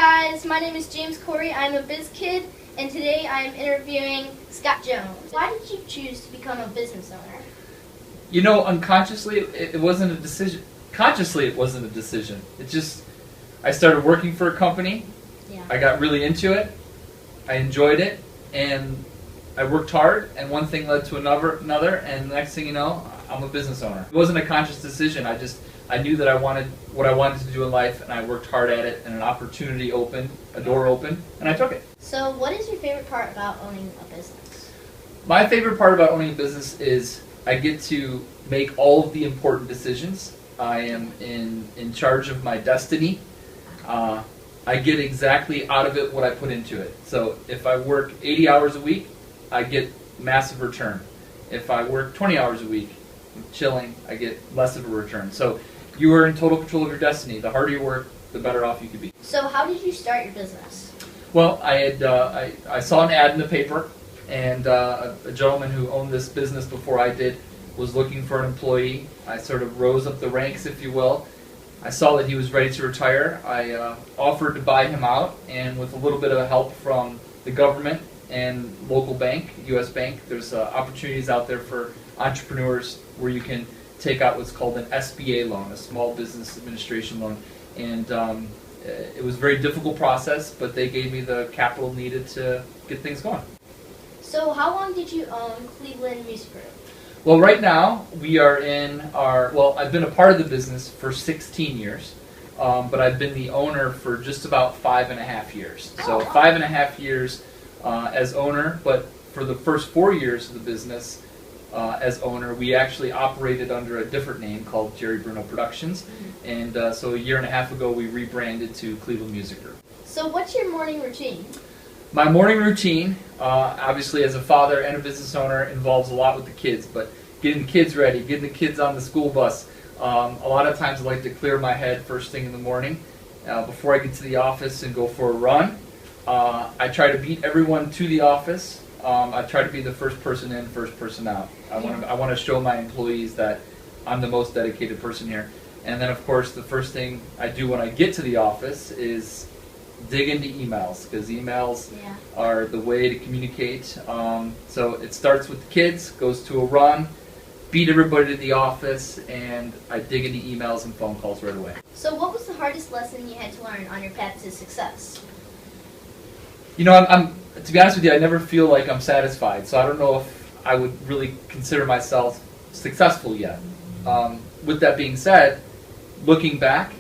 guys, my name is James Koorey. I'm a biz kid, and today I'm interviewing Scott Jones. Why did you choose to become a business owner? You know, unconsciously, it wasn't a decision. Consciously, it wasn't a decision. It just, I started working for a company. Yeah. I got really into it. I enjoyed it, and I worked hard, and one thing led to another, and the next thing you know, I'm a business owner. It wasn't a conscious decision. I knew that I wanted what I wanted to do in life, and I worked hard at it, and an opportunity opened, a door opened, and I took it. So what is your favorite part about owning a business? My favorite part about owning a business is I get to make all of the important decisions. I am in charge of my destiny. I get exactly out of it what I put into it. So if I work 80 hours a week, I get massive return. If I work 20 hours a week, chilling, I get less of a return. So you are in total control of your destiny. The harder you work, the better off you could be. So how did you start your business? Well, I saw an ad in the paper, and a gentleman who owned this business before I did was looking for an employee. I sort of rose up the ranks, if you will. I saw that he was ready to retire. I offered to buy him out, and with a little bit of help from the government and local bank, U.S. Bank, there's opportunities out there for entrepreneurs where you can take out what's called an SBA loan, a Small Business Administration loan. And it was a very difficult process, but they gave me the capital needed to get things going. So how long did you own Cleveland Music Group? Well, right now we are in I've been a part of the business for 16 years, but I've been the owner for just about 5.5 years. So 5.5 years as owner, but for the first 4 years of the business as owner, we actually operated under a different name called Jerry Bruno Productions, and so a 1.5 years ago we rebranded to Cleveland Music Group. So what's your morning routine? My morning routine, obviously as a father and a business owner, involves a lot with the kids, but getting the kids ready, getting the kids on the school bus. A lot of times I like to clear my head first thing in the morning before I get to the office and go for a run. I try to beat everyone to the office. I try to be the first person in, first person out. I want to show my employees that I'm the most dedicated person here. And then, of course, the first thing I do when I get to the office is dig into emails, because emails are the way to communicate. So it starts with the kids, goes to a run, beat everybody to the office, and I dig into emails and phone calls right away. So what was the hardest lesson you had to learn on your path to success? You know, to be honest with you, I never feel like I'm satisfied, so I don't know if I would really consider myself successful yet. With that being said, looking back,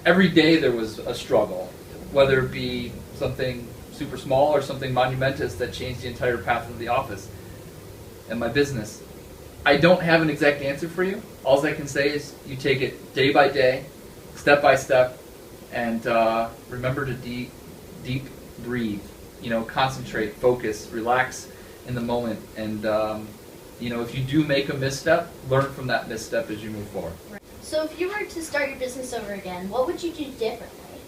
every day there was a struggle, whether it be something super small or something monumentous that changed the entire path of the office and my business. I don't have an exact answer for you. All I can say is you take it day by day, step by step, and remember to deep breathe. You know, concentrate, focus, relax in the moment, and you know, if you do make a misstep, learn from that misstep as you move forward. So if you were to start your business over again, what would you do differently?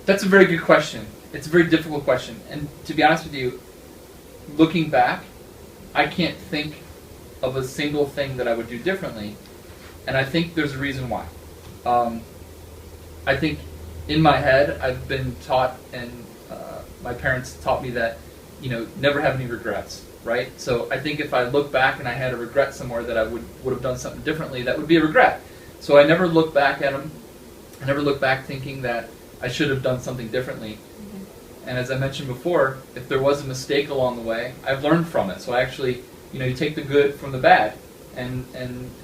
That's a very good question. It's a very difficult question, and to be honest with you, looking back, I can't think of a single thing that I would do differently, and I think there's a reason why. I think in my head I've been taught, and my parents taught me that, you know, never have any regrets, right? So I think if I look back and I had a regret somewhere that I would have done something differently, that would be a regret. So I never look back at them. I never look back thinking that I should have done something differently. And as I mentioned before, if there was a mistake along the way, I've learned from it. So I actually, you know, you take the good from the bad, and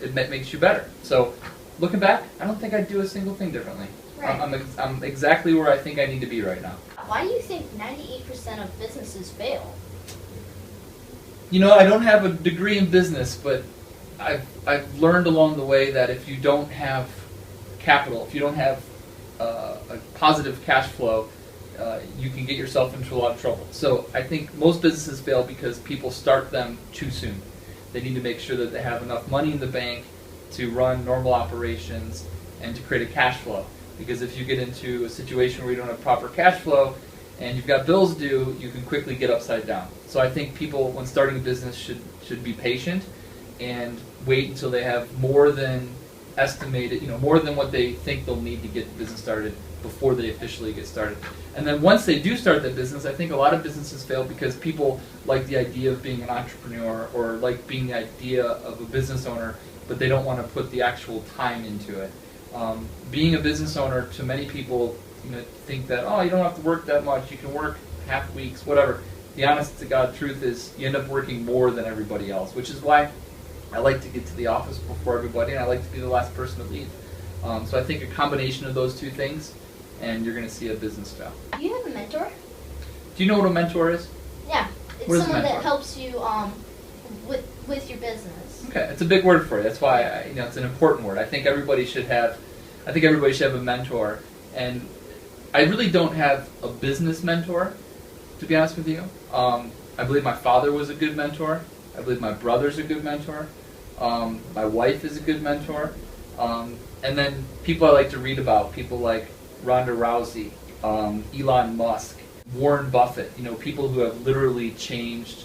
it makes you better. So looking back, I don't think I'd do a single thing differently. Right. I'm exactly where I think I need to be right now. Why do you think 98% of businesses fail? You know, I don't have a degree in business, but I've learned along the way that if you don't have capital, if you don't have a positive cash flow, you can get yourself into a lot of trouble. So I think most businesses fail because people start them too soon. They need to make sure that they have enough money in the bank to run normal operations and to create a cash flow. Because if you get into a situation where you don't have proper cash flow and you've got bills due, you can quickly get upside down. So I think people, when starting a business, should be patient and wait until they have more than estimated, more than what they think they'll need to get the business started before they officially get started. And then once they do start their business, I think a lot of businesses fail because people like the idea of being an entrepreneur or like being the idea of a business owner, but they don't want to put the actual time into it. Being a business owner, to many people, think that, oh, you don't have to work that much, you can work half weeks, whatever. The honest to God truth is you end up working more than everybody else, which is why I like to get to the office before everybody, and I like to be the last person to leave. So I think a combination of those two things, and you're going to see a business fail. Do you have a mentor? Do you know what a mentor is? Yeah, it's someone that helps you with your business. Okay, it's a big word for you. That's why it's an important word. I think everybody should have a mentor, and I really don't have a business mentor, to be honest with you. I believe my father was a good mentor. I believe my brother's a good mentor. My wife is a good mentor. And then people I like to read about, people like Ronda Rousey, Elon Musk, Warren Buffett, people who have literally changed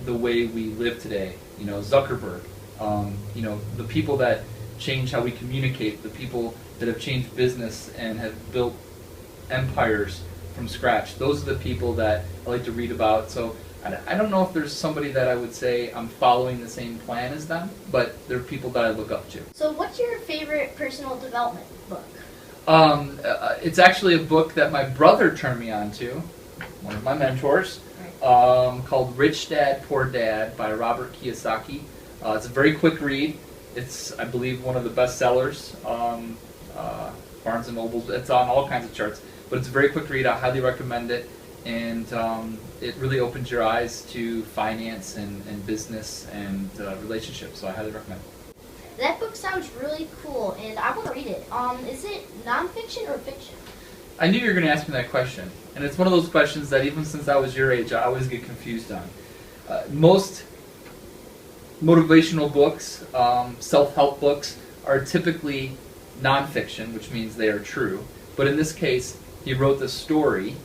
the way we live today. Zuckerberg, the people that change how we communicate, the people that have changed business and have built empires from scratch. Those are the people that I like to read about. So I don't know if there's somebody that I would say I'm following the same plan as them, but they're people that I look up to. So what's your favorite personal development book? It's actually a book that my brother turned me on to, one of my mentors, called Rich Dad, Poor Dad by Robert Kiyosaki. It's a very quick read. It's, I believe, one of the best sellers on Barnes & Noble. It's on all kinds of charts, but it's a very quick read. I highly recommend it, and it really opens your eyes to finance and business and relationships, so I highly recommend it. That book sounds really cool, and I want to read it. Is it nonfiction or fiction? I knew you were going to ask me that question, and it's one of those questions that even since I was your age, I always get confused on. Most motivational books, self-help books, are typically nonfiction, which means they are true. But in this case, he wrote the story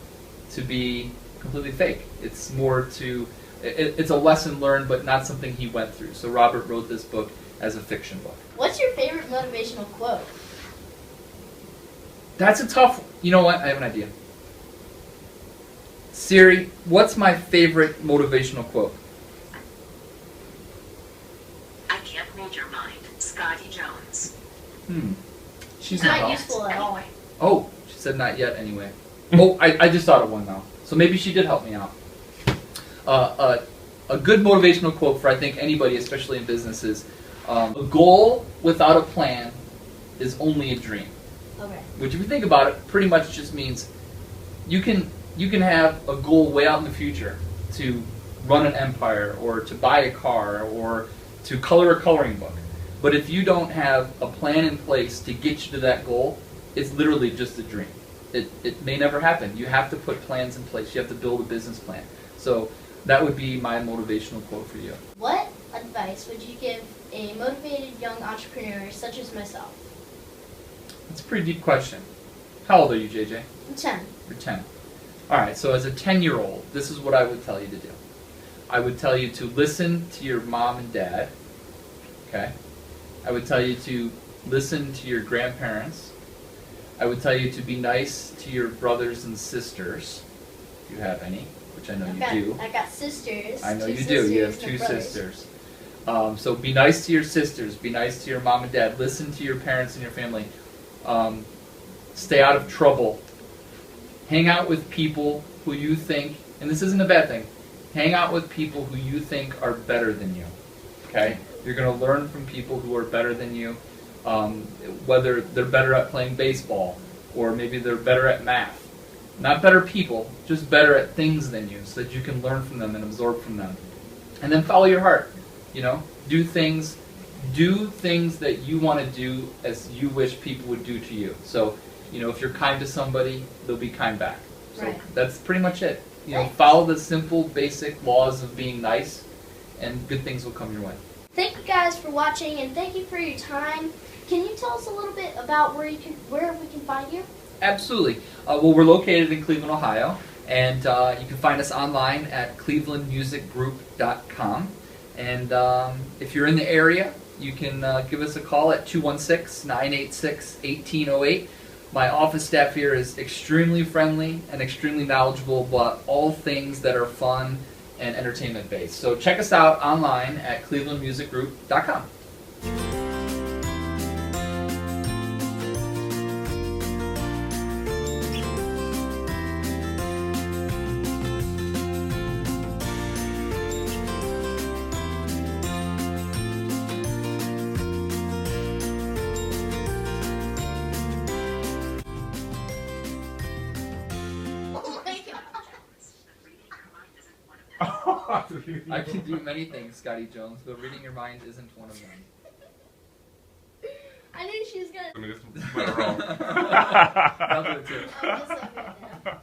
to be completely fake. It's more to, it's a lesson learned, but not something he went through. So Robert wrote this book as a fiction book. What's your favorite motivational quote? That's a tough, you know what, I have an idea. Siri, what's my favorite motivational quote? I can't read your mind, Scotty Jones. She's not useful at all. Oh, she said not yet anyway. Oh, I just thought of one now. So maybe she did help me out. A good motivational quote for I think anybody, especially in business, is a goal without a plan is only a dream. Okay. Which, if you think about it, pretty much just means you can have a goal way out in the future to run an empire or to buy a car or to color a coloring book. But if you don't have a plan in place to get you to that goal, it's literally just a dream. It may never happen. You have to put plans in place. You have to build a business plan. So that would be my motivational quote for you. What advice would you give a motivated young entrepreneur such as myself? That's a pretty deep question. How old are you, JJ? I'm 10. You're 10. All right, so as a 10-year-old, this is what I would tell you to do. I would tell you to listen to your mom and dad. Okay? I would tell you to listen to your grandparents. I would tell you to be nice to your brothers and sisters, if you have any, which I know you do. I got sisters. I know you do. You have 2 sisters. So be nice to your sisters. Be nice to your mom and dad. Listen to your parents and your family. Stay out of trouble. Hang out with people who you think, and this isn't a bad thing, hang out with people who you think are better than you. Okay? You're going to learn from people who are better than you, whether they're better at playing baseball or maybe they're better at math. Not better people, just better at things than you, so that you can learn from them and absorb from them. And then follow your heart. Do things that you want to do as you wish people would do to you. So, if you're kind to somebody, they'll be kind back. So right. That's pretty much it. Follow the simple, basic laws of being nice, and good things will come your way. Thank you guys for watching, and thank you for your time. Can you tell us a little bit about where we can find you? Absolutely. Well, we're located in Cleveland, Ohio, and you can find us online at clevelandmusicgroup.com. And if you're in the area, you can give us a call at 216-986-1808. My office staff here is extremely friendly and extremely knowledgeable about all things that are fun and entertainment based. So check us out online at clevelandmusicgroup.com. I can do many things, Scotty Jones, but reading your mind isn't one of them. I knew she was gonna. I mean, it's went wrong. I'll do it too. I'm just like right now.